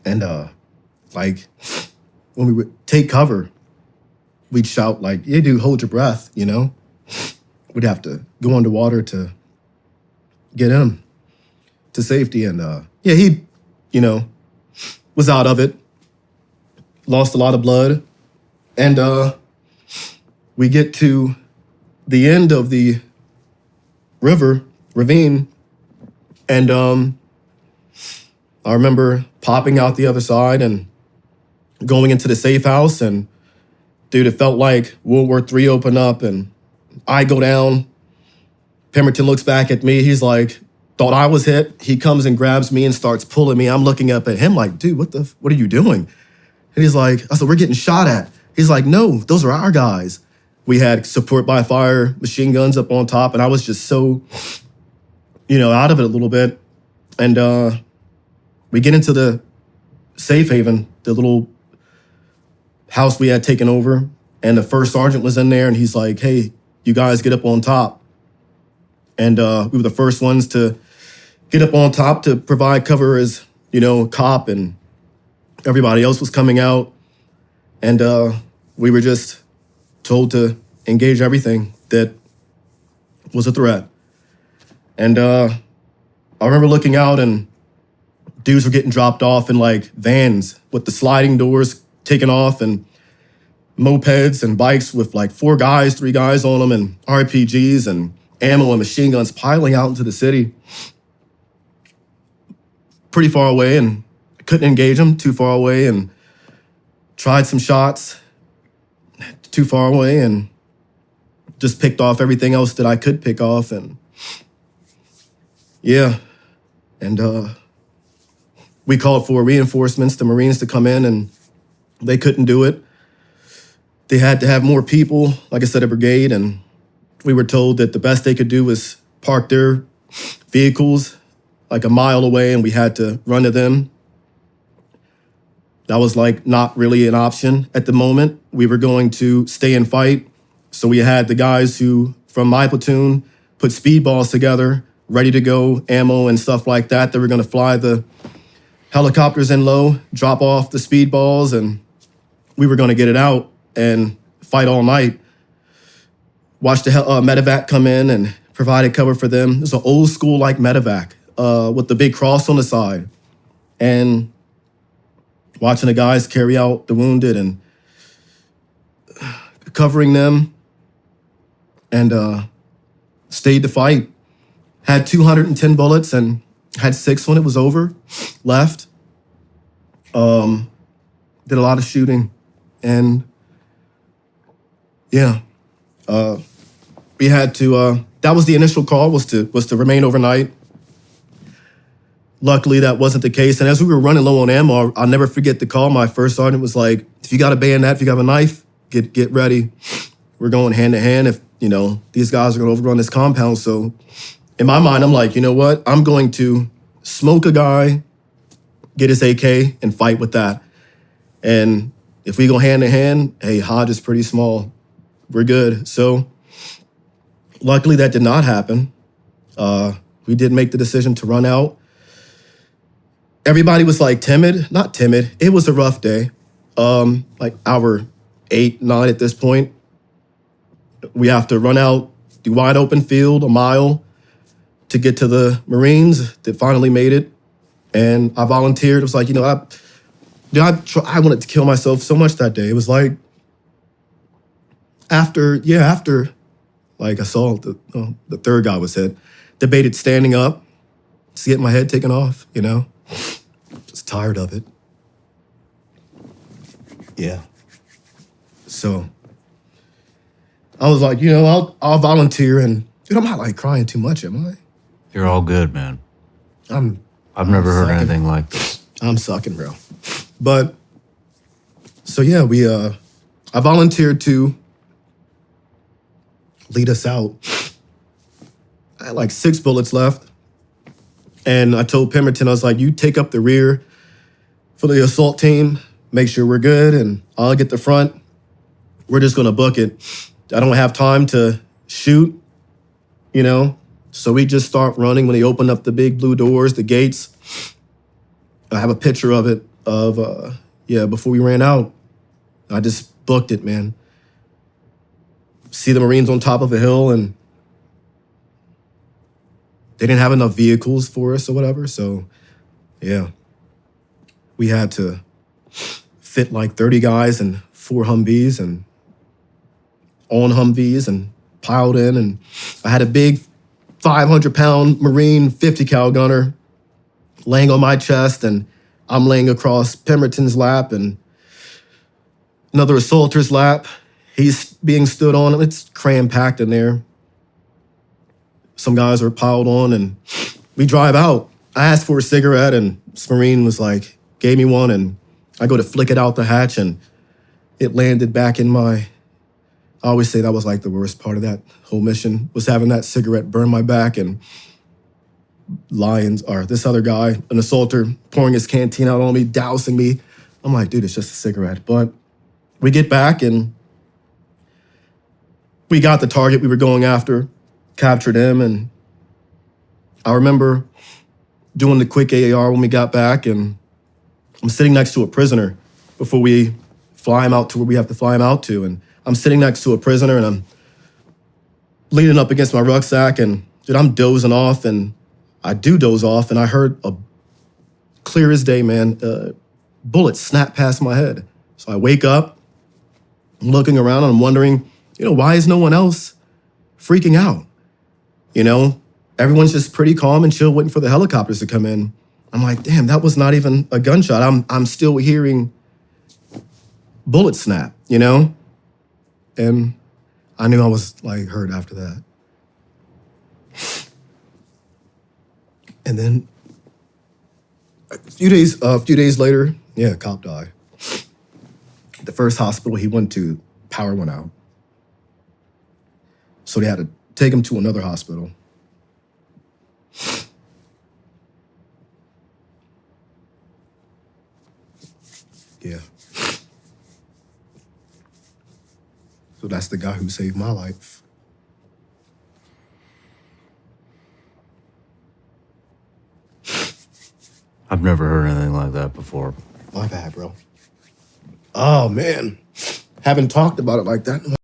And like when we would take cover, we'd shout like, "Yeah, dude, hold your breath," you know? We'd have to go underwater to get him to safety. And yeah, he, you know, was out of it, lost a lot of blood. And we get to the end of the ravine, and I remember popping out the other side and going into the safe house, and dude, it felt like World War III opened up, and I go down. Pemberton looks back at me. He's like, thought I was hit. He comes and grabs me and starts pulling me. I'm looking up at him like, dude, what are you doing? And he's like, I said, we're getting shot at. He's like, no, those are our guys. We had support by fire, machine guns up on top, and I was just so, you know, out of it a little bit. And we get into the safe haven, the little house we had taken over, and the first sergeant was in there, and he's like, hey, you guys get up on top. And we were the first ones to get up on top to provide cover as, you know, cop, and everybody else was coming out. And we were just told to engage everything that was a threat. And I remember looking out, and dudes were getting dropped off in like vans with the sliding doors taken off, and mopeds and bikes with like 3 guys on them, and RPGs and ammo and machine guns piling out into the city. Pretty far away, and couldn't engage them, too far away, and tried some shots too far away, and just picked off everything else that I could pick off. And yeah, and we called for reinforcements, the Marines, to come in, and they couldn't do it. They had to have more people, like I said, a brigade, and we were told that the best they could do was park their vehicles like a mile away, and we had to run to them. That was like not really an option at the moment. We were going to stay and fight. So we had the guys who, from my platoon, put speedballs together, ready to go, ammo and stuff like that. They were going to fly the helicopters in low, drop off the speedballs, and we were going to get it out and fight all night. Watched the medevac come in and provided cover for them. It was an old school like medevac with the big cross on the side. And watching the guys carry out the wounded and covering them, and stayed to fight. Had 210 bullets and had 6 when it was over left. Did a lot of shooting, and yeah, we had to. That was the initial call, was to remain overnight. Luckily, that wasn't the case. And as we were running low on ammo, I'll never forget the call. My first sergeant was like, "If you got a bayonet, if you got a knife, get ready. We're going hand to hand. If you know these guys are going to overrun this compound." So, in my mind, I'm like, you know what? I'm going to smoke a guy, get his AK, and fight with that. And if we go hand to hand, hey, Hodge is pretty small. We're good. So, luckily, that did not happen. We did make the decision to run out. Everybody was like timid, not timid. It was a rough day. Like hour 8, 9 at this point. We have to run out the wide open field, a mile, to get to the Marines that finally made it. And I volunteered. It was like, I wanted to kill myself so much that day. It was like, after, like I saw the third guy was hit, debated standing up to get my head taken off, Just tired of it. Yeah. So I was like, I'll volunteer, and dude, I'm not like crying too much, am I? You're all good, man. I've never heard anything like this. I'm sucking, bro. But so yeah, I volunteered to lead us out. I had like 6 bullets left. And I told Pemberton, I was like, you take up the rear for the assault team, make sure we're good, and I'll get the front. We're just gonna book it. I don't have time to shoot, So we just start running when they open up the big blue doors, the gates. I have a picture of it. of, before we ran out, I just booked it, man. See the Marines on top of a hill, and they didn't have enough vehicles for us or whatever. So, yeah, we had to fit like 30 guys in 4 Humvees and on Humvees and piled in. And I had a big 500-pound Marine 50 cal gunner laying on my chest, and I'm laying across Pemberton's lap and another assaulter's lap. He's being stood on. It's cram-packed in there. Some guys are piled on, and we drive out. I asked for a cigarette, and this Marine was like, gave me one, and I go to flick it out the hatch, and it landed back in my... I always say that was like the worst part of that whole mission, was having that cigarette burn my back, and this other guy, an assaulter, pouring his canteen out on me, dousing me. I'm like, dude, it's just a cigarette. But we get back, and we got the target we were going after, captured him, and I remember doing the quick AAR when we got back, and I'm sitting next to a prisoner before we fly him out to where we have to fly him out to, and I'm sitting next to a prisoner, and I'm leaning up against my rucksack, and dude, I'm dozing off, and I do doze off, and I heard a clear as day, man, bullet snap past my head. So I wake up, I'm looking around, and I'm wondering, why is no one else freaking out? Everyone's just pretty calm and chill, waiting for the helicopters to come in. I'm like, damn, that was not even a gunshot. I'm still hearing bullet snap, And I knew I was like hurt after that. And then a few days later, a cop died. The first hospital he went to, power went out. So they had to take him to another hospital. Yeah. So that's the guy who saved my life. I've never heard anything like that before. My bad, bro. Oh, man. Haven't talked about it like that in a while.